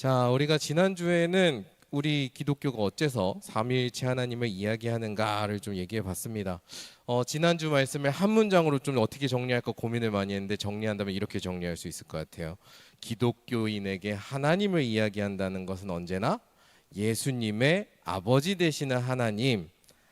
자, 우리가 지난주에는 우리 기독교가 어째서 삼위일체 하나님을 이야기하는가를 좀 얘기해 봤습니다. 지난주 말씀을 한 문장으로 좀 어떻게 정리할까 고민을 많이 했는데 정리한다면 이렇게 정리할 수 있을 것 같아요. 기독교인에게 하나님을 이야기한다는 것은 언제나 예수님의 아버지 되시는 하나님,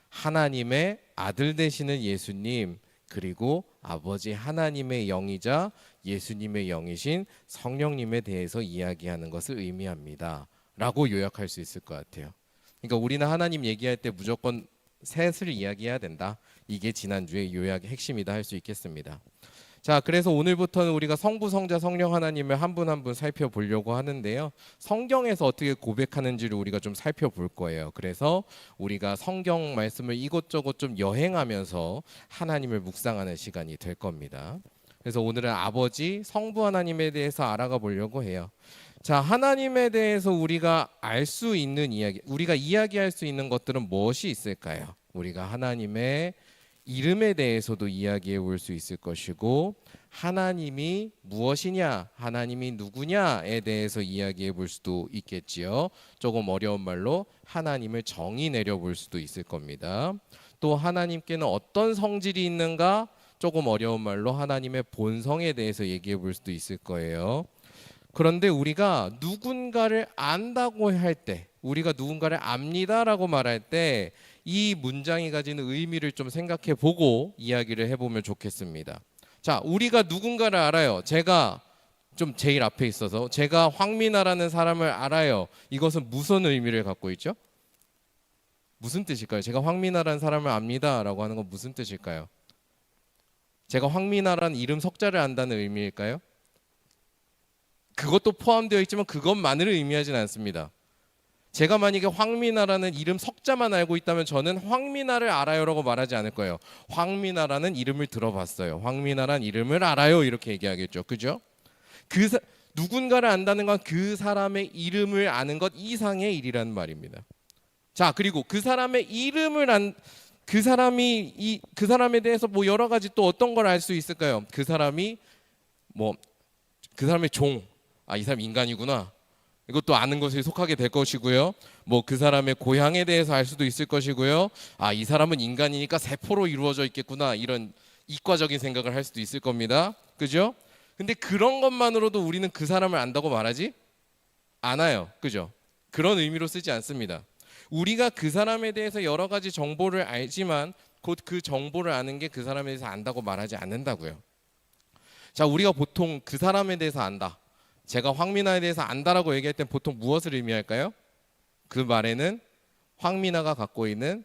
하나님의 아들 되시는 예수님, 그리고 아버지 하나님의 영이자 예수님의 영이신 성령님에 대해서 이야기하는 것을 의미합니다 라고 요약할 수 있을 것 같아요. 그러니까 우리는 하나님 얘기할 때 무조건 셋을 이야기해야 된다. 이게 지난주의 요약의 핵심이다 할 수 있겠습니다. 자, 그래서 오늘부터는 우리가 성부, 성자, 성령 하나님을 한 분 한 분 살펴보려고 하는데요. 성경에서 어떻게 고백하는지를 우리가 좀 살펴볼 거예요. 그래서 우리가 성경 말씀을 이곳저곳 좀 여행하면서 하나님을 묵상하는 시간이 될 겁니다. 그래서 오늘은 아버지, 성부 하나님에 대해서 알아가 보려고 해요. 자, 하나님에 대해서 우리가 알 수 있는 이야기, 우리가 이야기할 수 있는 것들은 무엇이 있을까요? 우리가 하나님의 이름에 대해서도 이야기해 볼 수 있을 것이고, 하나님이 무엇이냐, 하나님이 누구냐에 대해서 이야기해 볼 수도 있겠지요. 조금 어려운 말로 하나님을 정의 내려 볼 수도 있을 겁니다. 또 하나님께는 어떤 성질이 있는가, 조금 어려운 말로 하나님의 본성에 대해서 얘기해 볼 수도 있을 거예요. 그런데 우리가 누군가를 안다고 할 때, 우리가 누군가를 압니다라고 말할 때 이 문장이 가지는 의미를 좀 생각해 보고 이야기를 해보면 좋겠습니다. 자, 우리가 누군가를 알아요. 제가 좀 제일 앞에 있어서 제가 황미나라는 사람을 알아요. 이것은 무슨 의미를 갖고 있죠? 무슨 뜻일까요? 제가 황미나라는 사람을 압니다라고 하는 건 무슨 뜻일까요? 제가 황미나라는 이름 석자를 안다는 의미일까요? 그것도 포함되어 있지만 그것만을 의미하진 않습니다. 제가 만약에 황미나라는 이름 석자만 알고 있다면 저는 황미나를 알아요라고 말하지 않을 거예요. 황미나라는 이름을 들어봤어요. 황미나라는 이름을 알아요. 이렇게 얘기하겠죠. 그죠? 누군가를 안다는 건 그 사람의 이름을 아는 것 이상의 일이라는 말입니다. 자, 그리고 그 사람의 이름을 그 사람에 대해서 뭐 여러 가지 또 어떤 걸 알 수 있을까요? 그 사람의 종, 이 사람 인간이구나. 이것도 아는 것에 속하게 될 것이고요. 뭐 그 사람의 고향에 대해서 알 수도 있을 것이고요. 이 사람은 인간이니까 세포로 이루어져 있겠구나. 이런 이과적인 생각을 할 수도 있을 겁니다. 그죠? 근데 그런 것만으로도 우리는 그 사람을 안다고 말하지 않아요. 그죠? 그런 의미로 쓰지 않습니다. 우리가 그 사람에 대해서 여러 가지 정보를 알지만 곧 그 정보를 아는 게 그 사람에 대해서 안다고 말하지 않는다고요. 자, 우리가 보통 그 사람에 대해서 안다. 제가 황미나에 대해서 안다라고 얘기할 땐 보통 무엇을 의미할까요? 그 말에는 황미나가 갖고 있는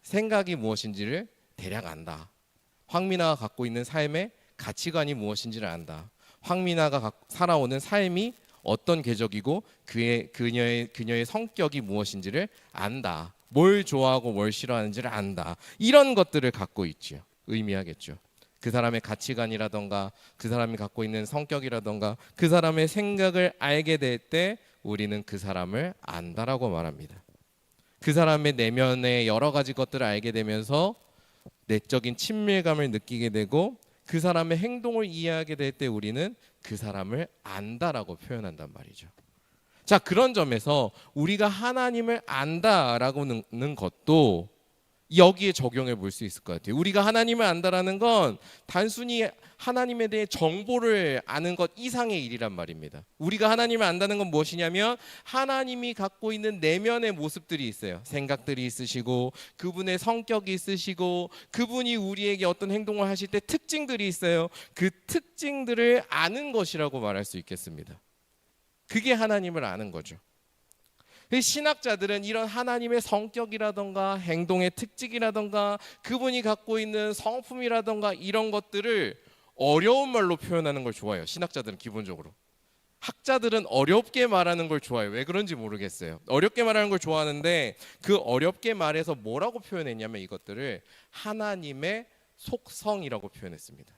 생각이 무엇인지를 대략 안다. 황미나가 갖고 있는 삶의 가치관이 무엇인지를 안다. 황미나가 살아오는 삶이 어떤 궤적이고 그녀의 성격이 무엇인지를 안다. 뭘 좋아하고 뭘 싫어하는지를 안다. 이런 것들을 갖고 있죠. 의미하겠죠. 그 사람의 가치관이라던가 그 사람이 갖고 있는 성격이라던가 그 사람의 생각을 알게 될 때 우리는 그 사람을 안다라고 말합니다. 그 사람의 내면의 여러 가지 것들을 알게 되면서 내적인 친밀감을 느끼게 되고 그 사람의 행동을 이해하게 될 때 우리는 그 사람을 안다라고 표현한단 말이죠. 자, 그런 점에서 우리가 하나님을 안다라고 하는 것도 여기에 적용해 볼 수 있을 것 같아요. 우리가 하나님을 안다라는 건 단순히 하나님에 대해 정보를 아는 것 이상의 일이란 말입니다. 우리가 하나님을 안다는 건 무엇이냐면 하나님이 갖고 있는 내면의 모습들이 있어요. 생각들이 있으시고 그분의 성격이 있으시고 그분이 우리에게 어떤 행동을 하실 때 특징들이 있어요. 그 특징들을 아는 것이라고 말할 수 있겠습니다. 그게 하나님을 아는 거죠. 신학자들은 이런 하나님의 성격이라던가 행동의 특징이라던가 그분이 갖고 있는 성품이라던가 이런 것들을 어려운 말로 표현하는 걸 좋아해요. 신학자들은 기본적으로. 학자들은 어렵게 말하는 걸 좋아해요. 왜 그런지 모르겠어요. 어렵게 말하는 걸 좋아하는데 그 어렵게 말해서 뭐라고 표현했냐면 이것들을 하나님의 속성이라고 표현했습니다.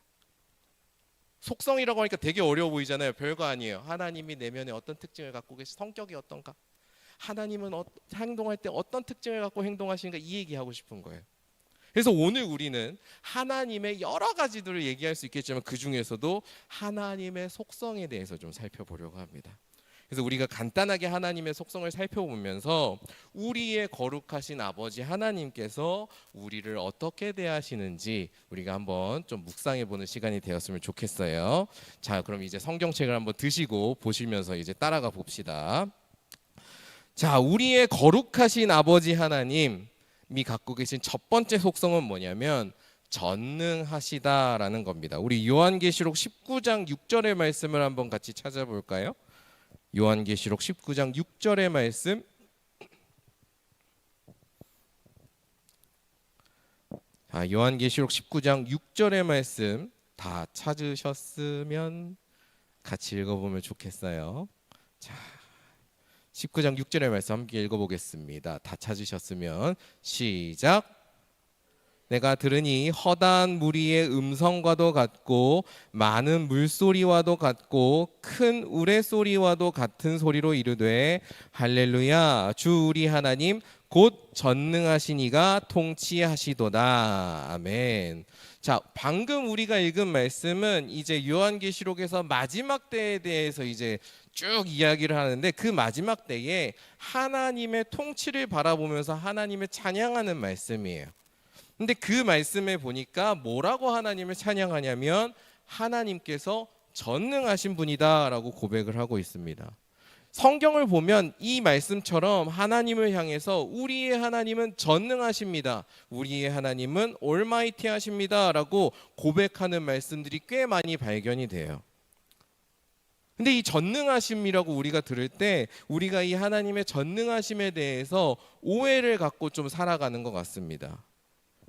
속성이라고 하니까 되게 어려워 보이잖아요. 별거 아니에요. 하나님이 내면에 어떤 특징을 갖고 계시, 성격이 어떤가? 하나님은 행동할 때 어떤 특징을 갖고 행동하시는가 이 얘기하고 싶은 거예요. 그래서 오늘 우리는 하나님의 여러 가지들을 얘기할 수 있겠지만 그 중에서도 하나님의 속성에 대해서 좀 살펴보려고 합니다. 그래서 우리가 간단하게 하나님의 속성을 살펴보면서 우리의 거룩하신 아버지 하나님께서 우리를 어떻게 대하시는지 우리가 한번 좀 묵상해 보는 시간이 되었으면 좋겠어요. 자, 그럼 이제 성경책을 한번 드시고 보시면서 이제 따라가 봅시다. 자, 우리의 거룩하신 아버지 하나님이 갖고 계신 첫 번째 속성은 뭐냐면 전능하시다라는 겁니다. 우리 요한계시록 19장 6절의 말씀을 한번 같이 찾아볼까요? 요한계시록 19장 6절의 말씀. 자, 요한계시록 19장 6절의 말씀 다 찾으셨으면 같이 읽어보면 좋겠어요. 자, 19장 6절의 말씀 함께 읽어보겠습니다. 다 찾으셨으면 시작. 내가 들으니 허다한 무리의 음성과도 같고 많은 물소리와도 같고 큰 우레소리와도 같은 소리로 이르되 할렐루야 주 우리 하나님 곧 전능하신 이가 통치하시도다. 아멘. 자, 방금 우리가 읽은 말씀은 이제 요한계시록에서 마지막 때에 대해서 이제 쭉 이야기를 하는데 그 마지막 때에 하나님의 통치를 바라보면서 하나님을 찬양하는 말씀이에요. 근데 그 말씀에 보니까 뭐라고 하나님을 찬양하냐면 하나님께서 전능하신 분이다라고 고백을 하고 있습니다. 성경을 보면 이 말씀처럼 하나님을 향해서 우리의 하나님은 전능하십니다. 우리의 하나님은 올마이티하십니다 라고 고백하는 말씀들이 꽤 많이 발견이 돼요. 근데 이 전능하심이라고 우리가 들을 때 우리가 이 하나님의 전능하심에 대해서 오해를 갖고 좀 살아가는 것 같습니다.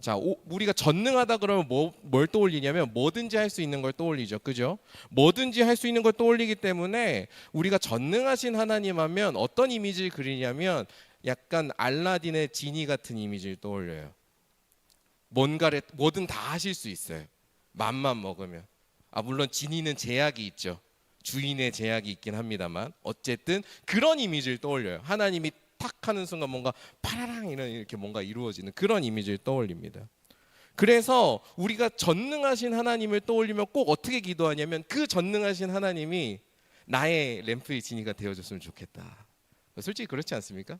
자, 우리가 전능하다 그러면 뭘 떠올리냐면 뭐든지 할 수 있는 걸 떠올리죠. 그죠? 뭐든지 할 수 있는 걸 떠올리기 때문에 우리가 전능하신 하나님 하면 어떤 이미지를 그리냐면 약간 알라딘의 지니 같은 이미지를 떠올려요. 뭔가를 뭐든 다 하실 수 있어요. 맘만 먹으면. 물론 지니는 제약이 있죠. 주인의 제약이 있긴 합니다만 어쨌든 그런 이미지를 떠올려요. 하나님이 탁 하는 순간 뭔가 파라랑 이렇게 뭔가 이루어지는 그런 이미지를 떠올립니다. 그래서 우리가 전능하신 하나님을 떠올리면 꼭 어떻게 기도하냐면 그 전능하신 하나님이 나의 램프의 지니가 되어줬으면 좋겠다. 솔직히 그렇지 않습니까?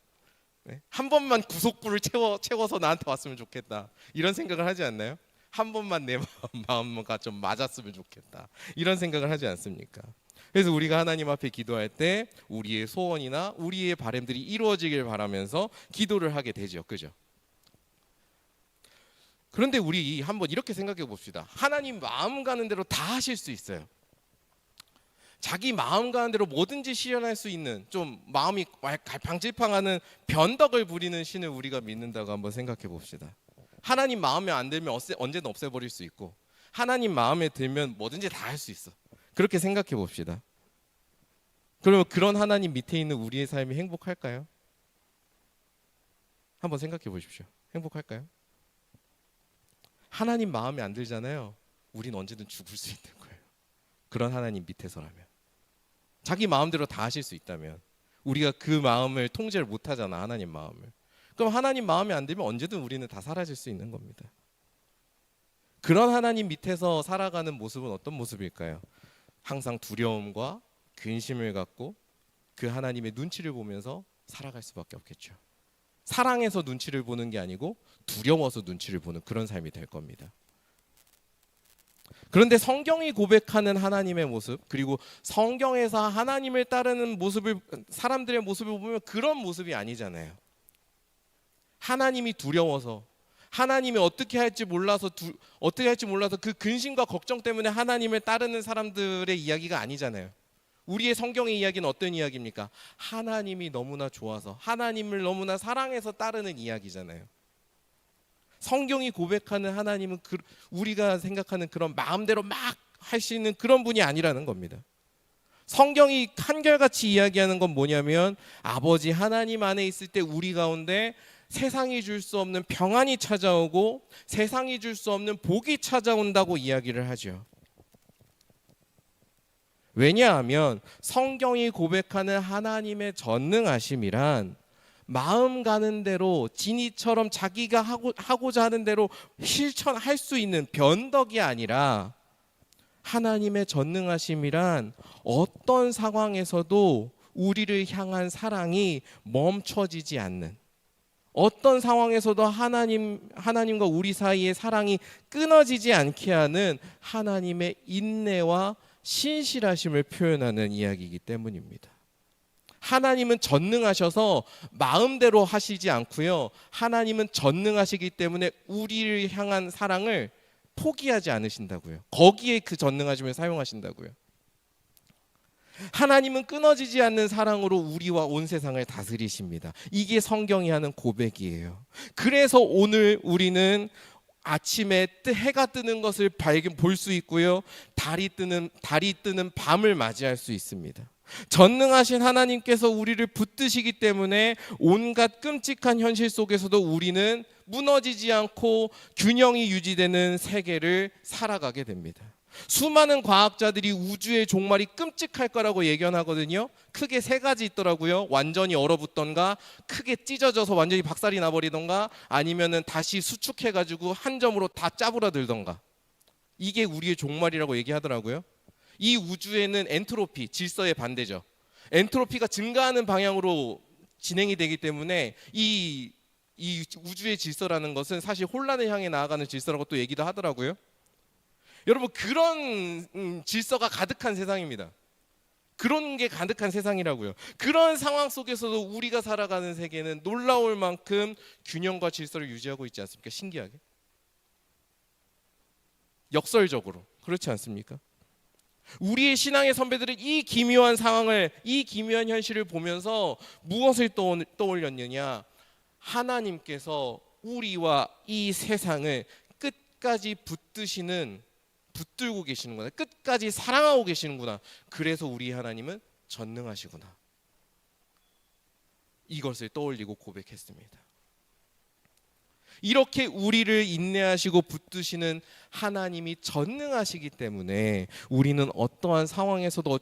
네? 한 번만 구속구를 채워서 나한테 왔으면 좋겠다. 이런 생각을 하지 않나요? 한 번만 내 마음과 좀 맞았으면 좋겠다. 이런 생각을 하지 않습니까? 그래서 우리가 하나님 앞에 기도할 때 우리의 소원이나 우리의 바람들이 이루어지길 바라면서 기도를 하게 되죠. 그죠? 그런데 우리 한번 이렇게 생각해 봅시다. 하나님 마음 가는 대로 다 하실 수 있어요. 자기 마음 가는 대로 뭐든지 실현할 수 있는 좀 마음이 갈팡질팡하는 변덕을 부리는 신을 우리가 믿는다고 한번 생각해 봅시다. 하나님 마음에 안 들면 언제든 없애버릴 수 있고 하나님 마음에 들면 뭐든지 다 할 수 있어. 그렇게 생각해 봅시다. 그러면 그런 하나님 밑에 있는 우리의 삶이 행복할까요? 한번 생각해 보십시오. 행복할까요? 하나님 마음에 안 들잖아요. 우린 언제든 죽을 수 있는 거예요. 그런 하나님 밑에서라면. 자기 마음대로 다 하실 수 있다면 우리가 그 마음을 통제를 못하잖아. 하나님 마음을. 그럼 하나님 마음에 안 들면 언제든 우리는 다 사라질 수 있는 겁니다. 그런 하나님 밑에서 살아가는 모습은 어떤 모습일까요? 항상 두려움과 근심을 갖고 그 하나님의 눈치를 보면서 살아갈 수밖에 없겠죠. 사랑해서 눈치를 보는 게 아니고 두려워서 눈치를 보는 그런 삶이 될 겁니다. 그런데 성경이 고백하는 하나님의 모습, 그리고 성경에서 하나님을 따르는 모습을 사람들의 모습을 보면 그런 모습이 아니잖아요. 하나님이 두려워서 하나님이 어떻게 할지 몰라서 그 근심과 걱정 때문에 하나님을 따르는 사람들의 이야기가 아니잖아요. 우리의 성경의 이야기는 어떤 이야기입니까? 하나님이 너무나 좋아서 하나님을 너무나 사랑해서 따르는 이야기잖아요. 성경이 고백하는 하나님은 우리가 생각하는 그런 마음대로 막 할 수 있는 그런 분이 아니라는 겁니다. 성경이 한결같이 이야기하는 건 뭐냐면 아버지 하나님 안에 있을 때 우리 가운데 세상이 줄 수 없는 평안이 찾아오고 세상이 줄 수 없는 복이 찾아온다고 이야기를 하죠. 왜냐하면 성경이 고백하는 하나님의 전능하심이란 마음 가는 대로 지니처럼 자기가 하고자 하는 대로 실천할 수 있는 변덕이 아니라 하나님의 전능하심이란 어떤 상황에서도 우리를 향한 사랑이 멈춰지지 않는, 어떤 상황에서도 하나님과 우리 사이의 사랑이 끊어지지 않게 하는 하나님의 인내와 신실하심을 표현하는 이야기이기 때문입니다. 하나님은 전능하셔서 마음대로 하시지 않고요. 하나님은 전능하시기 때문에 우리를 향한 사랑을 포기하지 않으신다고요. 거기에 그 전능하심을 사용하신다고요. 하나님은 끊어지지 않는 사랑으로 우리와 온 세상을 다스리십니다. 이게 성경이 하는 고백이에요. 그래서 오늘 우리는 아침에 해가 뜨는 것을 볼 수 있고요. 달이 뜨는 밤을 맞이할 수 있습니다. 전능하신 하나님께서 우리를 붙드시기 때문에 온갖 끔찍한 현실 속에서도 우리는 무너지지 않고 균형이 유지되는 세계를 살아가게 됩니다. 수많은 과학자들이 우주의 종말이 끔찍할 거라고 예견하거든요. 크게 세 가지 있더라고요. 완전히 얼어붙던가, 크게 찢어져서 완전히 박살이 나버리던가, 아니면은 다시 수축해가지고 한 점으로 다 짜부러들던가. 이게 우리의 종말이라고 얘기하더라고요. 이 우주에는 엔트로피, 질서의 반대죠. 엔트로피가 증가하는 방향으로 진행이 되기 때문에 이 우주의 질서라는 것은 사실 혼란을 향해 나아가는 질서라고 또 얘기도 하더라고요. 여러분, 그런 질서가 가득한 세상입니다. 그런 게 가득한 세상이라고요. 그런 상황 속에서도 우리가 살아가는 세계는 놀라울 만큼 균형과 질서를 유지하고 있지 않습니까? 신기하게. 역설적으로. 그렇지 않습니까? 우리의 신앙의 선배들은 이 기묘한 상황을, 이 기묘한 현실을 보면서 무엇을 떠올렸느냐? 하나님께서 우리와 이 세상을 끝까지 붙들고 계시는구나. 끝까지 사랑하고 계시는구나. 그래서 우리 하나님은 전능하시구나. 이것을 떠올리고 고백했습니다. 이렇게 우리를 인내하시고 붙드시는 하나님이 전능하시기 때문에 우리는 어떠한 상황에서도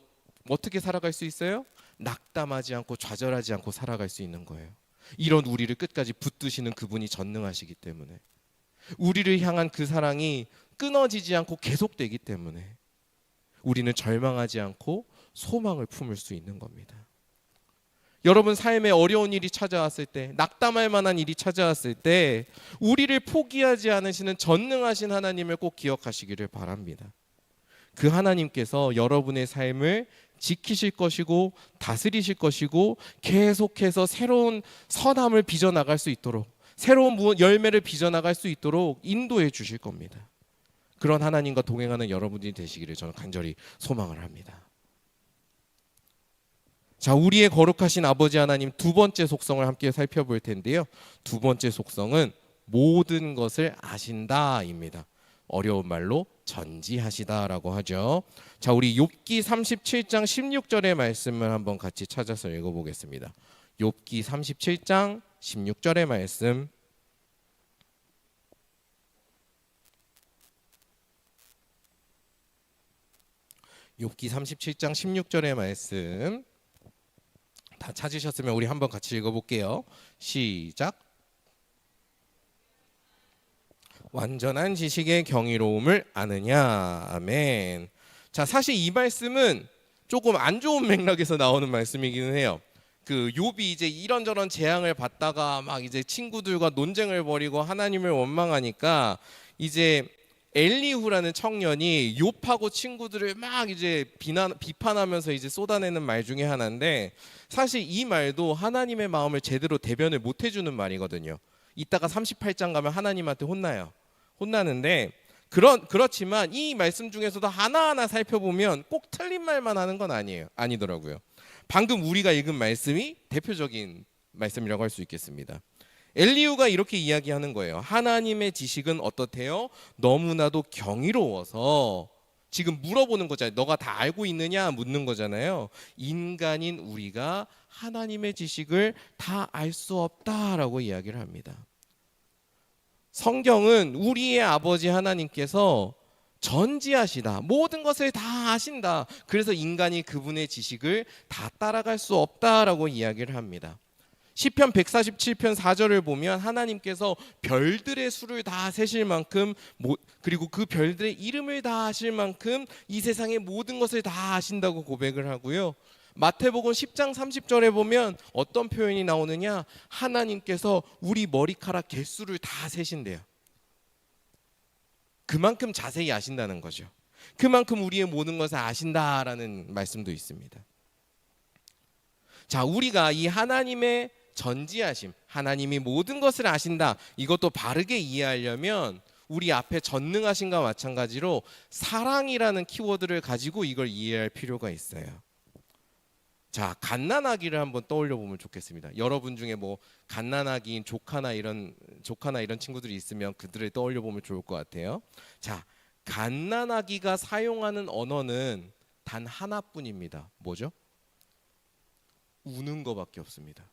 어떻게 살아갈 수 있어요? 낙담하지 않고 좌절하지 않고 살아갈 수 있는 거예요. 이런 우리를 끝까지 붙드시는 그분이 전능하시기 때문에, 우리를 향한 그 사랑이 끊어지지 않고 계속되기 때문에 우리는 절망하지 않고 소망을 품을 수 있는 겁니다. 여러분, 삶에 어려운 일이 찾아왔을 때, 낙담할 만한 일이 찾아왔을 때 우리를 포기하지 않으시는 전능하신 하나님을 꼭 기억하시기를 바랍니다. 그 하나님께서 여러분의 삶을 지키실 것이고 다스리실 것이고 계속해서 새로운 선함을 빚어나갈 수 있도록, 새로운 열매를 빚어나갈 수 있도록 인도해 주실 겁니다. 그런 하나님과 동행하는 여러분들이 되시기를 저는 간절히 소망을 합니다. 자, 우리의 거룩하신 아버지 하나님 두 번째 속성을 함께 살펴볼 텐데요. 두 번째 속성은 모든 것을 아신다입니다. 어려운 말로 전지하시다라고 하죠. 자, 우리 욥기 37장 16절의 말씀을 한번 같이 찾아서 읽어보겠습니다. 욥기 37장 16절의 말씀. 욥기 37장 16절의 말씀 다 찾으셨으면 우리 한번 같이 읽어볼게요. 시작. 완전한 지식의 경이로움을 아느냐. 아멘. 자, 사실 이 말씀은 조금 안 좋은 맥락에서 나오는 말씀이기는 해요. 그 욥이 이제 이런저런 재앙을 받다가 막 이제 친구들과 논쟁을 벌이고 하나님을 원망하니까 이제 엘리후라는 청년이 욥하고 친구들을 막 이제 비판하면서 이제 쏟아내는 말 중에 하나인데, 사실 이 말도 하나님의 마음을 제대로 대변을 못 해주는 말이거든요. 이따가 38장 가면 하나님한테 혼나는데, 그렇지만 이 말씀 중에서도 하나하나 살펴보면 꼭 틀린 말만 하는 건 아니더라고요. 방금 우리가 읽은 말씀이 대표적인 말씀이라고 할 수 있겠습니다. 엘리후가 이렇게 이야기하는 거예요. 하나님의 지식은 어떻대요? 너무나도 경이로워서, 지금 물어보는 거잖아요. 너가 다 알고 있느냐 묻는 거잖아요. 인간인 우리가 하나님의 지식을 다 알 수 없다라고 이야기를 합니다. 성경은 우리의 아버지 하나님께서 전지하시다, 모든 것을 다 아신다, 그래서 인간이 그분의 지식을 다 따라갈 수 없다라고 이야기를 합니다. 시편 147편 4절을 보면 하나님께서 별들의 수를 다 세실 만큼, 그리고 그 별들의 이름을 다 아실 만큼 이 세상의 모든 것을 다 아신다고 고백을 하고요. 마태복음 10장 30절에 보면 어떤 표현이 나오느냐? 하나님께서 우리 머리카락 개수를 다 세신대요. 그만큼 자세히 아신다는 거죠. 그만큼 우리의 모든 것을 아신다라는 말씀도 있습니다. 자, 우리가 이 하나님의 전지하심, 하나님이 모든 것을 아신다, 이것도 바르게 이해하려면 우리 앞에 전능하심과 마찬가지로 사랑이라는 키워드를 가지고 이걸 이해할 필요가 있어요. 자, 갓난아기를 한번 떠올려 보면 좋겠습니다. 여러분 중에 뭐 갓난아기인 조카나 이런 친구들이 있으면 그들을 떠올려 보면 좋을 것 같아요. 자, 갓난아기가 사용하는 언어는 단 하나뿐입니다. 뭐죠? 우는 것밖에 없습니다.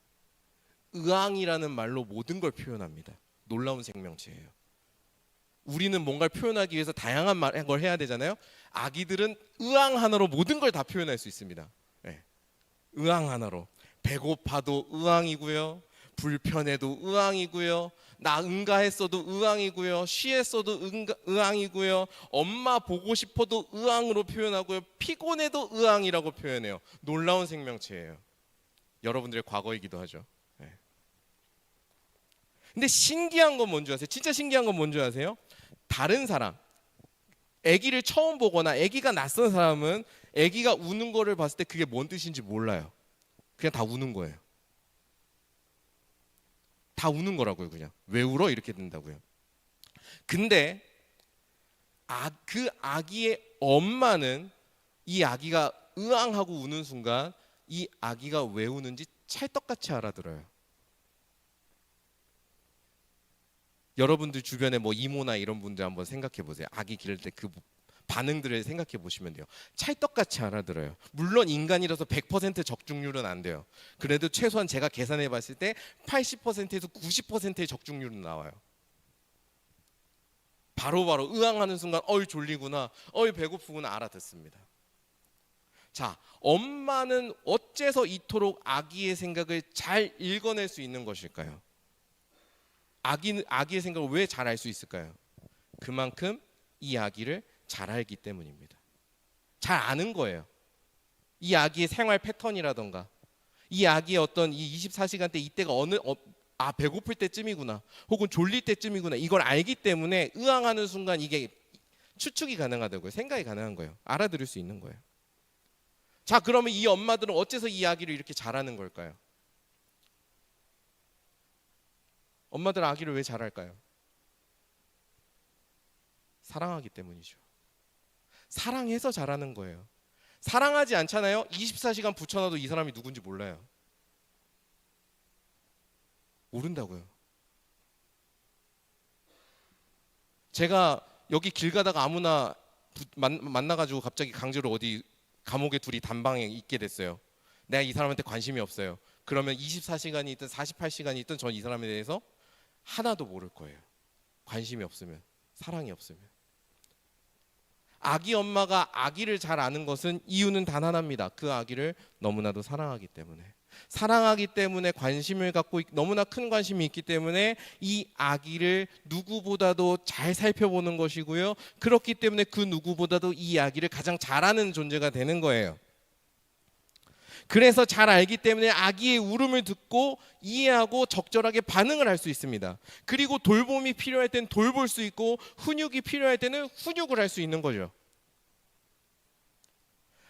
으앙이라는 말로 모든 걸 표현합니다. 놀라운 생명체예요. 우리는 뭔가를 표현하기 위해서 다양한 걸 해야 되잖아요. 아기들은 으앙 하나로 모든 걸 다 표현할 수 있습니다. 네. 으앙 하나로. 배고파도 으앙이고요, 불편해도 으앙이고요, 나 응가했어도 으앙이고요, 쉬했어도 으앙이고요, 엄마 보고 싶어도 으앙으로 표현하고요, 피곤해도 으앙이라고 표현해요. 놀라운 생명체예요. 여러분들의 과거이기도 하죠. 네. 근데 신기한 건 뭔지 아세요? 진짜 신기한 건 뭔지 아세요? 다른 사람, 아기를 처음 보거나 아기가 낯선 사람은 아기가 우는 거를 봤을 때 그게 뭔 뜻인지 몰라요. 그냥 다 우는 거예요. 다 우는 거라고요. 그냥 왜 울어? 이렇게 된다고요. 근데 그 아기의 엄마는 이 아기가 으앙하고 우는 순간 이 아기가 왜 우는지 찰떡같이 알아들어요. 여러분들 주변에 뭐 이모나 이런 분들 한번 생각해 보세요. 아기 기를 때 그 반응들을 생각해 보시면 돼요. 찰떡같이 알아들어요. 물론 인간이라서 100% 적중률은 안 돼요. 그래도 최소한 제가 계산해 봤을 때 80%에서 90%의 적중률은 나와요. 바로바로 으앙하는 순간 어이 졸리구나, 어이 배고프구나 알아듣습니다. 자, 엄마는 어째서 이토록 아기의 생각을 잘 읽어낼 수 있는 것일까요? 아기의 생각을 왜 잘 알 수 있을까요? 그만큼 이 아기를 잘 알기 때문입니다. 잘 아는 거예요. 이 아기의 생활 패턴이라던가 이 아기의 어떤 이 24시간대 이때가 배고플 때쯤이구나 혹은 졸릴 때쯤이구나 이걸 알기 때문에 으앙하는 순간 이게 추측이 가능하다고요. 생각이 가능한 거예요. 알아들을 수 있는 거예요. 자, 그러면 이 엄마들은 어째서 이 아기를 이렇게 잘하는 걸까요? 엄마들 아기를 왜 잘할까요? 사랑하기 때문이죠. 사랑해서 잘하는 거예요. 사랑하지 않잖아요. 24시간 붙여놔도 이 사람이 누군지 몰라요. 모른다고요. 제가 여기 길 가다가 아무나 만나가지고 갑자기 강제로 어디 감옥에 둘이 단방에 있게 됐어요. 내가 이 사람한테 관심이 없어요. 그러면 24시간이 있든 48시간이 있든 전 이 사람에 대해서 하나도 모를 거예요. 관심이 없으면, 사랑이 없으면. 아기 엄마가 아기를 잘 아는 것은 이유는 단 하나입니다. 그 아기를 너무나도 사랑하기 때문에. 사랑하기 때문에 관심을 갖고 너무나 큰 관심이 있기 때문에 이 아기를 누구보다도 잘 살펴보는 것이고요. 그렇기 때문에 그 누구보다도 이 아기를 가장 잘 아는 존재가 되는 거예요. 그래서 잘 알기 때문에 아기의 울음을 듣고 이해하고 적절하게 반응을 할 수 있습니다. 그리고 돌봄이 필요할 때는 돌볼 수 있고 훈육이 필요할 때는 훈육을 할 수 있는 거죠.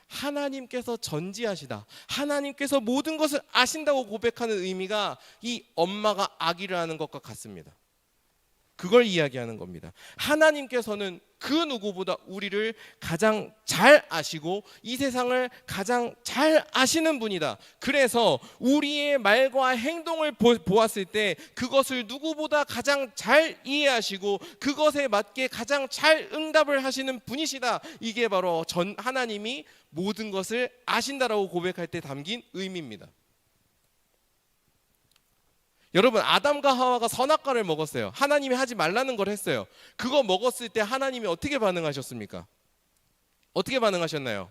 하나님께서 전지하시다, 하나님께서 모든 것을 아신다고 고백하는 의미가 이 엄마가 아기를 아는 것과 같습니다. 그걸 이야기하는 겁니다. 하나님께서는 그 누구보다 우리를 가장 잘 아시고 이 세상을 가장 잘 아시는 분이다. 그래서 우리의 말과 행동을 보았을 때 그것을 누구보다 가장 잘 이해하시고 그것에 맞게 가장 잘 응답을 하시는 분이시다. 이게 바로 하나님이 모든 것을 아신다라고 고백할 때 담긴 의미입니다. 여러분, 아담과 하와가 선악과를 먹었어요. 하나님이 하지 말라는 걸 했어요. 그거 먹었을 때 하나님이 어떻게 반응하셨습니까? 어떻게 반응하셨나요?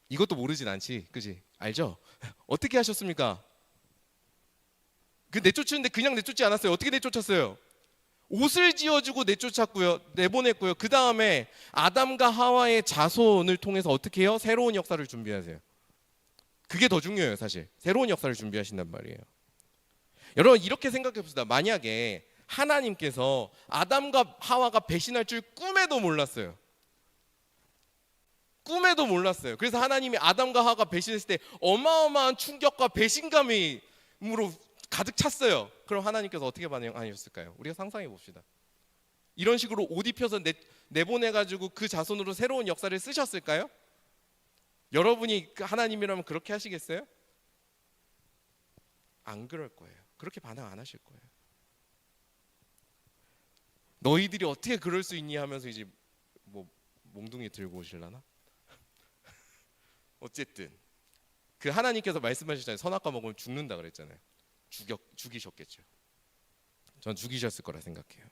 이것도 모르진 않지, 그지? 알죠? 어떻게 하셨습니까? 내쫓는데 그냥 내쫓지 않았어요. 어떻게 내쫓았어요? 옷을 지어주고 내보냈고요. 그 다음에 아담과 하와의 자손을 통해서 어떻게 해요? 새로운 역사를 준비하세요. 그게 더 중요해요. 사실 새로운 역사를 준비하신단 말이에요. 여러분 이렇게 생각해 봅시다. 만약에 하나님께서 아담과 하와가 배신할 줄 꿈에도 몰랐어요. 꿈에도 몰랐어요. 그래서 하나님이 아담과 하와가 배신했을 때 어마어마한 충격과 배신감으로 가득 찼어요. 그럼 하나님께서 어떻게 반응하셨을까요? 우리가 상상해 봅시다. 이런 식으로 옷 입혀서 내보내가지고 그 자손으로 새로운 역사를 쓰셨을까요? 여러분이 하나님이라면 그렇게 하시겠어요? 안 그럴 거예요. 그렇게 반응 안 하실 거예요. 너희들이 어떻게 그럴 수 있니 하면서 이제 뭐 몽둥이 들고 오실라나? 어쨌든 그 하나님께서 말씀하셨잖아요. 선악과 먹으면 죽는다 그랬잖아요. 죽이셨겠죠. 전 죽이셨을 거라 생각해요.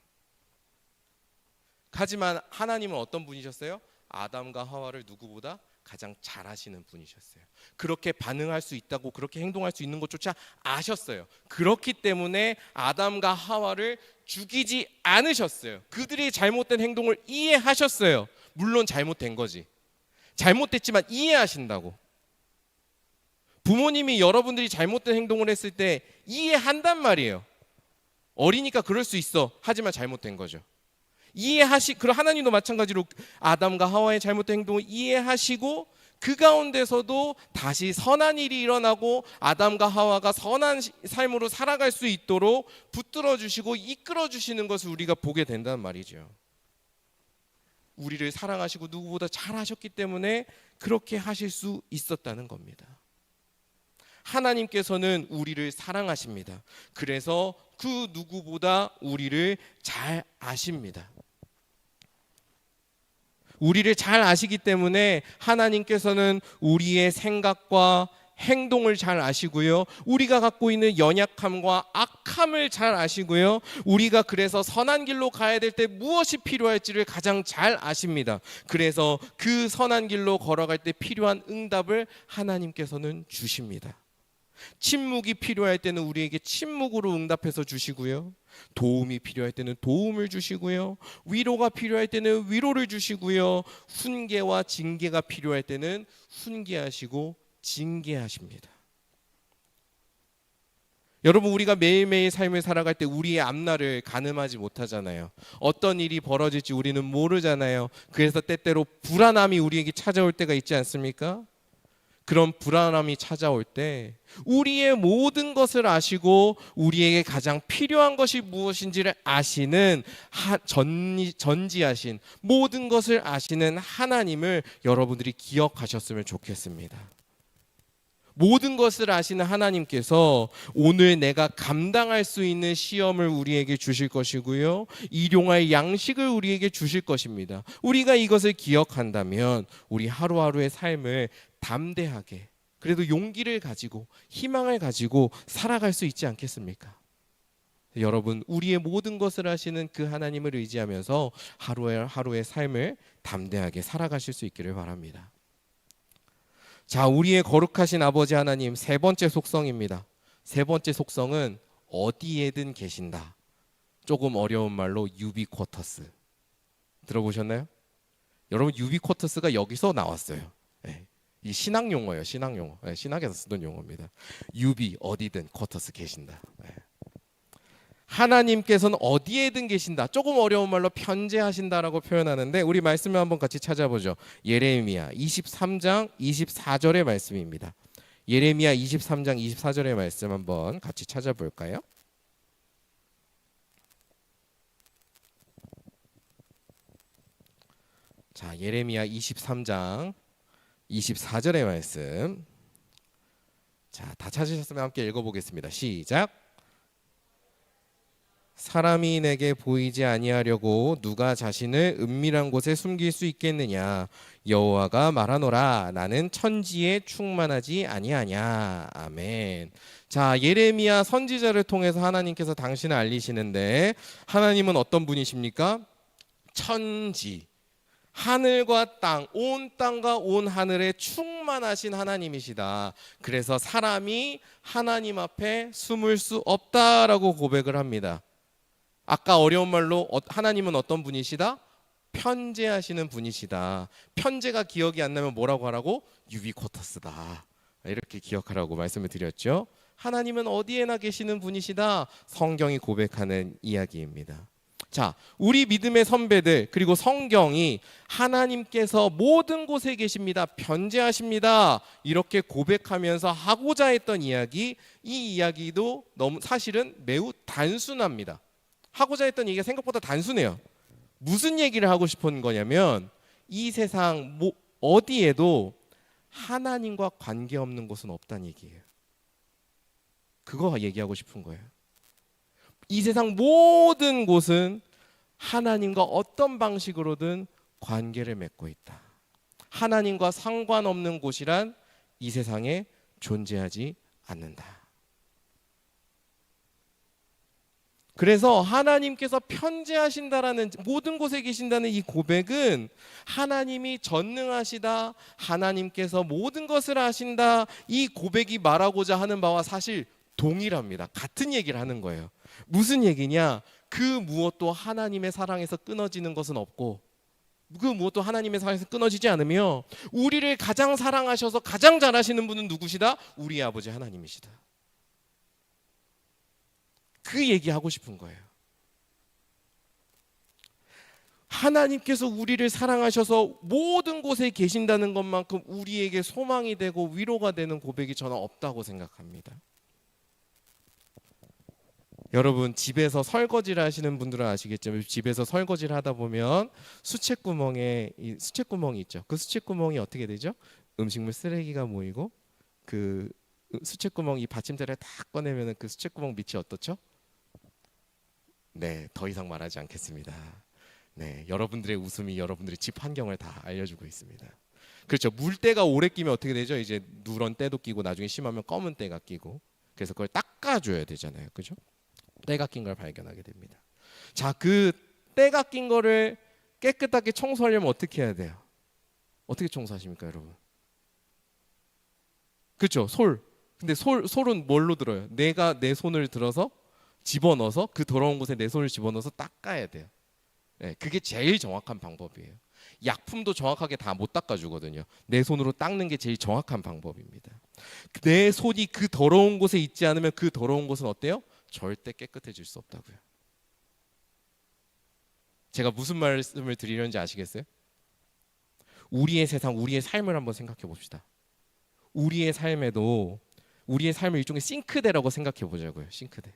하지만 하나님은 어떤 분이셨어요? 아담과 하와를 누구보다 가장 잘 아시는 분이셨어요. 그렇게 반응할 수 있다고, 그렇게 행동할 수 있는 것조차 아셨어요. 그렇기 때문에 아담과 하와를 죽이지 않으셨어요. 그들의 잘못된 행동을 이해하셨어요. 물론 잘못된 거지. 잘못됐지만 이해하신다고. 부모님이 여러분들이 잘못된 행동을 했을 때 이해한단 말이에요. 어리니까 그럴 수 있어. 하지만 잘못된 거죠. 그럼 하나님도 마찬가지로 아담과 하와의 잘못된 행동을 이해하시고 그 가운데서도 다시 선한 일이 일어나고 아담과 하와가 선한 삶으로 살아갈 수 있도록 붙들어 주시고 이끌어 주시는 것을 우리가 보게 된다는 말이죠. 우리를 사랑하시고 누구보다 잘 하셨기 때문에 그렇게 하실 수 있었다는 겁니다. 하나님께서는 우리를 사랑하십니다. 그래서 그 누구보다 우리를 잘 아십니다. 우리를 잘 아시기 때문에 하나님께서는 우리의 생각과 행동을 잘 아시고요. 우리가 갖고 있는 연약함과 악함을 잘 아시고요. 우리가 그래서 선한 길로 가야 될 때 무엇이 필요할지를 가장 잘 아십니다. 그래서 그 선한 길로 걸어갈 때 필요한 응답을 하나님께서는 주십니다. 침묵이 필요할 때는 우리에게 침묵으로 응답해서 주시고요. 도움이 필요할 때는 도움을 주시고요. 위로가 필요할 때는 위로를 주시고요. 훈계와 징계가 필요할 때는 훈계하시고 징계하십니다. 여러분 우리가 매일매일 삶을 살아갈 때 우리의 앞날을 가늠하지 못하잖아요. 어떤 일이 벌어질지 우리는 모르잖아요. 그래서 때때로 불안함이 우리에게 찾아올 때가 있지 않습니까? 그런 불안함이 찾아올 때 우리의 모든 것을 아시고 우리에게 가장 필요한 것이 무엇인지를 아시는 전지하신 모든 것을 아시는 하나님을 여러분들이 기억하셨으면 좋겠습니다. 모든 것을 아시는 하나님께서 오늘 내가 감당할 수 있는 시험을 우리에게 주실 것이고요. 일용할 양식을 우리에게 주실 것입니다. 우리가 이것을 기억한다면 우리 하루하루의 삶을 담대하게 그래도 용기를 가지고 희망을 가지고 살아갈 수 있지 않겠습니까? 여러분 우리의 모든 것을 아시는 그 하나님을 의지하면서 하루의 삶을 담대하게 살아가실 수 있기를 바랍니다. 자, 우리의 거룩하신 아버지 하나님 세 번째 속성입니다. 세 번째 속성은 어디에든 계신다. 조금 어려운 말로 유비쿼터스. 들어보셨나요? 여러분 유비쿼터스가 여기서 나왔어요. 네. 이 신학 용어예요. 신학 용어. 네, 신학에서 쓰던 용어입니다. 유비 어디든 쿼터스 계신다. 네. 하나님께서는 어디에든 계신다. 조금 어려운 말로 편재하신다라고 표현하는데 우리 말씀을 한번 같이 찾아보죠. 예레미야 23장 24절의 말씀입니다. 예레미야 23장 24절의 말씀 한번 같이 찾아볼까요? 자, 예레미야 23장 24절의 말씀. 자, 다 찾으셨으면 함께 읽어보겠습니다. 시작. 사람이 내게 보이지 아니하려고 누가 자신을 은밀한 곳에 숨길 수 있겠느냐. 여호와가 말하노라. 나는 천지에 충만하지 아니하냐. 아멘. 자, 예레미야 선지자를 통해서 하나님께서 당신을 알리시는데 하나님은 어떤 분이십니까? 천지, 하늘과 땅, 온 땅과 온 하늘에 충만하신 하나님이시다. 그래서 사람이 하나님 앞에 숨을 수 없다라고 고백을 합니다. 아까 어려운 말로 하나님은 어떤 분이시다? 편재하시는 분이시다. 편재가 기억이 안 나면 뭐라고 하라고? 유비쿼터스다. 이렇게 기억하라고 말씀을 드렸죠. 하나님은 어디에나 계시는 분이시다. 성경이 고백하는 이야기입니다. 자, 우리 믿음의 선배들 그리고 성경이 하나님께서 모든 곳에 계십니다. 변재하십니다. 이렇게 고백하면서 하고자 했던 이야기, 이 이야기도 너무 사실은 매우 단순합니다. 하고자 했던 얘기가 생각보다 단순해요. 무슨 얘기를 하고 싶은 거냐면 이 세상 어디에도 하나님과 관계없는 곳은 없다는 얘기예요. 그거 얘기하고 싶은 거예요. 이 세상 모든 곳은 하나님과 어떤 방식으로든 관계를 맺고 있다. 하나님과 상관없는 곳이란 이 세상에 존재하지 않는다. 그래서 하나님께서 편재하신다라는, 모든 곳에 계신다는 이 고백은 하나님이 전능하시다, 하나님께서 모든 것을 아신다, 이 고백이 말하고자 하는 바와 사실 동일합니다. 같은 얘기를 하는 거예요. 무슨 얘기냐? 그 무엇도 하나님의 사랑에서 끊어지는 것은 없고, 그 무엇도 하나님의 사랑에서 끊어지지 않으며, 우리를 가장 사랑하셔서 가장 잘 아시는 분은 누구시다? 우리 아버지 하나님이시다. 그 얘기하고 싶은 거예요. 하나님께서 우리를 사랑하셔서 모든 곳에 계신다는 것만큼 우리에게 소망이 되고 위로가 되는 고백이 저는 없다고 생각합니다. 여러분, 집에서 설거지를 하시는 분들은 아시겠지만 집에서 설거지를 하다 보면 수채구멍이 있죠. 그 수채구멍이 어떻게 되죠? 음식물 쓰레기가 모이고 그 수채구멍 이 받침대를 딱 꺼내면 그 수채구멍 밑이 어떻죠? 네, 더 이상 말하지 않겠습니다. 네, 여러분들의 웃음이 여러분들의 집 환경을 다 알려주고 있습니다. 그렇죠. 물때가 오래 끼면 어떻게 되죠? 이제 누런 때도 끼고 나중에 심하면 검은 때가 끼고, 그래서 그걸 닦아줘야 되잖아요. 그죠? 때가 낀 걸 발견하게 됩니다. 자, 그 때가 낀 거를 깨끗하게 청소하려면 어떻게 해야 돼요? 어떻게 청소하십니까, 여러분? 그렇죠. 근데 솔은 뭘로 들어요? 내가 내 손을 들어서 집어넣어서 그 더러운 곳에 내 손을 집어넣어서 닦아야 돼요. 네, 그게 제일 정확한 방법이에요. 약품도 정확하게 다 못 닦아주거든요. 내 손으로 닦는 게 제일 정확한 방법입니다. 내 손이 그 더러운 곳에 있지 않으면 그 더러운 곳은 어때요? 절대 깨끗해질 수 없다고요. 제가 무슨 말씀을 드리려는지 아시겠어요? 우리의 세상, 우리의 삶을 한번 생각해 봅시다. 우리의 삶에도 우리의 삶을 일종의 싱크대라고 생각해 보자고요. 싱크대.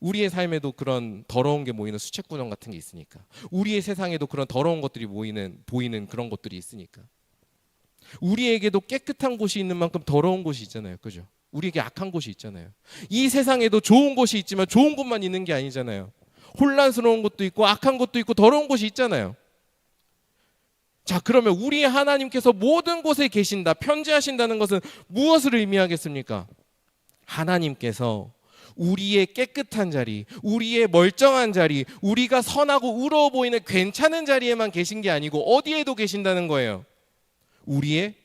우리의 삶에도 그런 더러운 게 모이는 수채구멍 같은 게 있으니까, 우리의 세상에도 그런 더러운 것들이 보이는 그런 것들이 있으니까, 우리에게도 깨끗한 곳이 있는 만큼 더러운 곳이 있잖아요. 그죠? 우리에게 악한 곳이 있잖아요. 이 세상에도 좋은 곳이 있지만 좋은 곳만 있는 게 아니잖아요. 혼란스러운 곳도 있고 악한 곳도 있고 더러운 곳이 있잖아요. 자, 그러면 우리 하나님께서 모든 곳에 계신다, 편재하신다는 것은 무엇을 의미하겠습니까? 하나님께서 우리의 깨끗한 자리, 우리의 멀쩡한 자리, 우리가 선하고 의로워 보이는 괜찮은 자리에만 계신 게 아니고 어디에도 계신다는 거예요. 우리의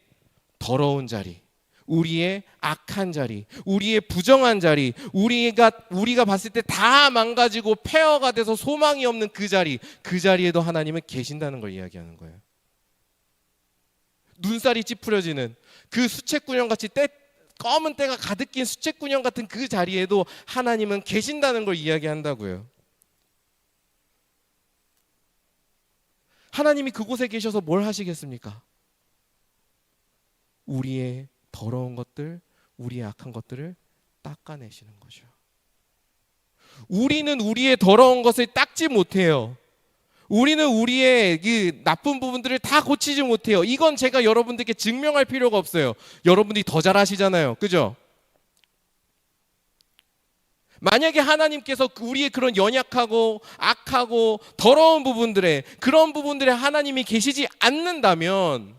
더러운 자리, 우리의 악한 자리, 우리의 부정한 자리, 우리가 봤을 때 다 망가지고 폐허가 돼서 소망이 없는 그 자리에도 하나님은 계신다는 걸 이야기하는 거예요. 눈살이 찌푸려지는 그 수채구녕같이 검은 때가 가득 낀 수채구녕 같은 그 자리에도 하나님은 계신다는 걸 이야기한다고요. 하나님이 그곳에 계셔서 뭘 하시겠습니까? 우리의 더러운 것들, 우리의 악한 것들을 닦아내시는 거죠. 우리는 우리의 더러운 것을 닦지 못해요. 우리는 우리의 그 나쁜 부분들을 다 고치지 못해요. 이건 제가 여러분들께 증명할 필요가 없어요. 여러분들이 더 잘하시잖아요. 그죠? 만약에 하나님께서 우리의 그런 연약하고 악하고 더러운 그런 부분들에 하나님이 계시지 않는다면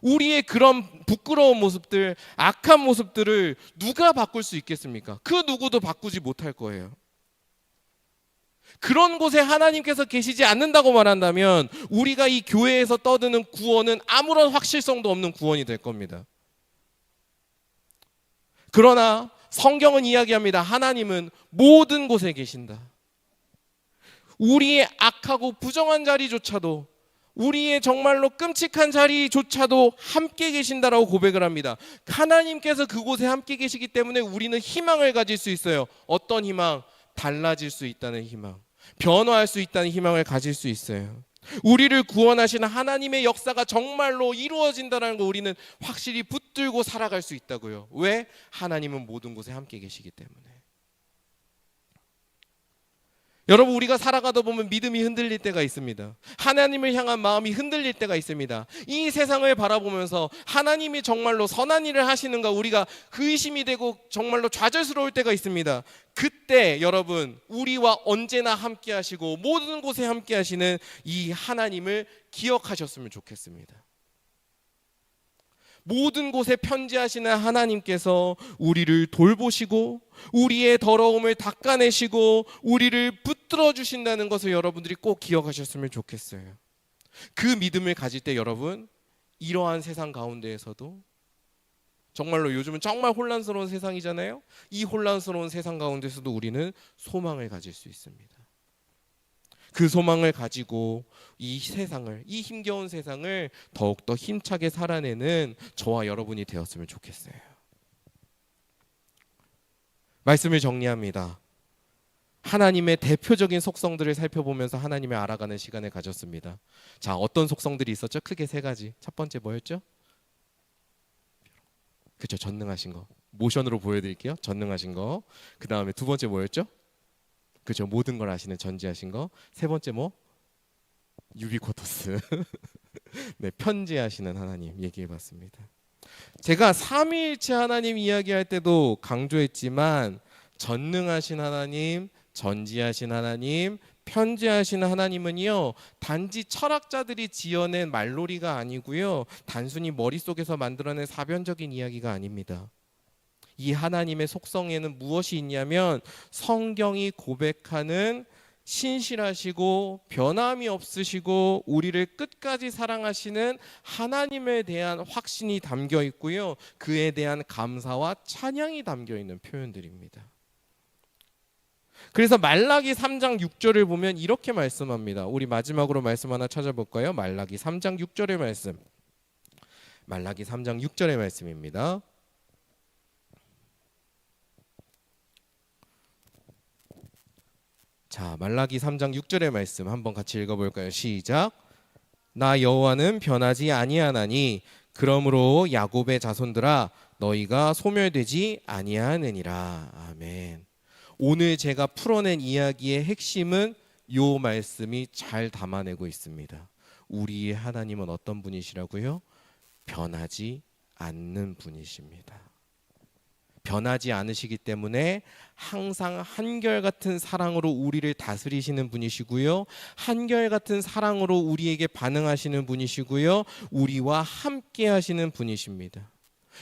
우리의 그런 부끄러운 모습들, 악한 모습들을 누가 바꿀 수 있겠습니까? 그 누구도 바꾸지 못할 거예요. 그런 곳에 하나님께서 계시지 않는다고 말한다면 우리가 이 교회에서 떠드는 구원은 아무런 확실성도 없는 구원이 될 겁니다. 그러나 성경은 이야기합니다. 하나님은 모든 곳에 계신다. 우리의 악하고 부정한 자리조차도 우리의 정말로 끔찍한 자리조차도 함께 계신다라고 고백을 합니다. 하나님께서 그곳에 함께 계시기 때문에 우리는 희망을 가질 수 있어요. 어떤 희망? 달라질 수 있다는 희망, 변화할 수 있다는 희망을 가질 수 있어요. 우리를 구원하시는 하나님의 역사가 정말로 이루어진다는 거 우리는 확실히 붙들고 살아갈 수 있다고요. 왜? 하나님은 모든 곳에 함께 계시기 때문에. 여러분, 우리가 살아가다 보면 믿음이 흔들릴 때가 있습니다. 하나님을 향한 마음이 흔들릴 때가 있습니다. 이 세상을 바라보면서 하나님이 정말로 선한 일을 하시는가 우리가 의심이 되고 정말로 좌절스러울 때가 있습니다. 그때 여러분, 우리와 언제나 함께 하시고 모든 곳에 함께 하시는 이 하나님을 기억하셨으면 좋겠습니다. 모든 곳에 편지하시는 하나님께서 우리를 돌보시고 우리의 더러움을 닦아내시고 우리를 붙들어 주신다는 것을 여러분들이 꼭 기억하셨으면 좋겠어요. 그 믿음을 가질 때 여러분, 이러한 세상 가운데에서도 정말로 요즘은 정말 혼란스러운 세상이잖아요. 이 혼란스러운 세상 가운데서도 우리는 소망을 가질 수 있습니다. 그 소망을 가지고 이 세상을, 이 힘겨운 세상을 더욱더 힘차게 살아내는 저와 여러분이 되었으면 좋겠어요. 말씀을 정리합니다. 하나님의 대표적인 속성들을 살펴보면서 하나님을 알아가는 시간을 가졌습니다. 자, 어떤 속성들이 있었죠? 크게 세 가지. 첫 번째 뭐였죠? 그렇죠, 전능하신 거. 모션으로 보여드릴게요. 전능하신 거. 그 다음에 두 번째 뭐였죠? 그렇죠, 모든 걸 아시는 전지하신 거. 세 번째 뭐? 유비쿼토스. 네, 편지하시는 하나님 얘기해봤습니다. 제가 삼위일체 하나님 이야기할 때도 강조했지만 전능하신 하나님, 전지하신 하나님, 편지하신 하나님은요, 단지 철학자들이 지어낸 말놀이가 아니고요, 단순히 머릿속에서 만들어낸 사변적인 이야기가 아닙니다. 이 하나님의 속성에는 무엇이 있냐면 성경이 고백하는 신실하시고 변함이 없으시고 우리를 끝까지 사랑하시는 하나님에 대한 확신이 담겨 있고요, 그에 대한 감사와 찬양이 담겨 있는 표현들입니다. 그래서 말라기 3장 6절을 보면 이렇게 말씀합니다. 우리 마지막으로 말씀 하나 찾아볼까요? 말라기 3장 6절의 말씀. 말라기 3장 6절의 말씀입니다. 자, 말라기 3장 6절의 말씀 한번 같이 읽어볼까요? 시작. 나 여호와는 변하지 아니하나니 그러므로 야곱의 자손들아 너희가 소멸되지 아니하느니라. 아멘. 오늘 제가 풀어낸 이야기의 핵심은 요 말씀이 잘 담아내고 있습니다. 우리의 하나님은 어떤 분이시라고요? 변하지 않는 분이십니다. 변하지 않으시기 때문에 항상 한결같은 사랑으로 우리를 다스리시는 분이시고요, 한결같은 사랑으로 우리에게 반응하시는 분이시고요, 우리와 함께 하시는 분이십니다.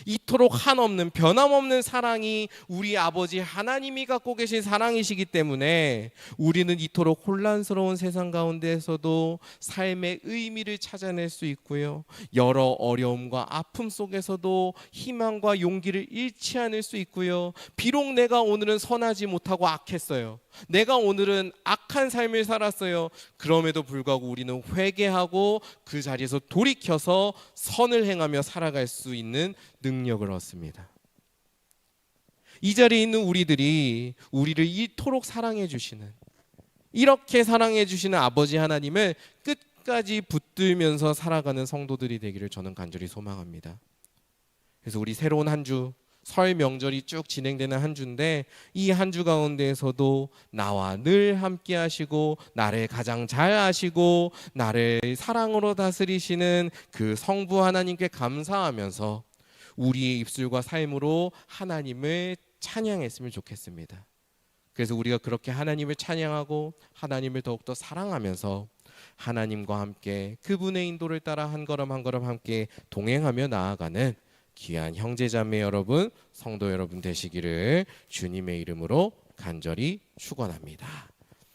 이토록 한없는 변함없는 사랑이 우리 아버지 하나님이 갖고 계신 사랑이시기 때문에 우리는 이토록 혼란스러운 세상 가운데에서도 삶의 의미를 찾아낼 수 있고요, 여러 어려움과 아픔 속에서도 희망과 용기를 잃지 않을 수 있고요, 비록 내가 오늘은 선하지 못하고 악했어요, 내가 오늘은 악한 삶을 살았어요, 그럼에도 불구하고 우리는 회개하고 그 자리에서 돌이켜서 선을 행하며 살아갈 수 있는 능력을 얻습니다. 이 자리에 있는 우리들이 우리를 이토록 사랑해 주시는, 이렇게 사랑해 주시는 아버지 하나님을 끝까지 붙들면서 살아가는 성도들이 되기를 저는 간절히 소망합니다. 그래서 우리 새로운 한 주, 설 명절이 쭉 진행되는 한 주인데 이 한 주 가운데에서도 나와 늘 함께 하시고 나를 가장 잘 아시고 나를 사랑으로 다스리시는 그 성부 하나님께 감사하면서 우리의 입술과 삶으로 하나님을 찬양했으면 좋겠습니다. 그래서 우리가 그렇게 하나님을 찬양하고 하나님을 더욱더 사랑하면서 하나님과 함께 그분의 인도를 따라 한 걸음 한 걸음 함께 동행하며 나아가는 귀한 형제자매 여러분, 성도 여러분 되시기를 주님의 이름으로 간절히 축원합니다.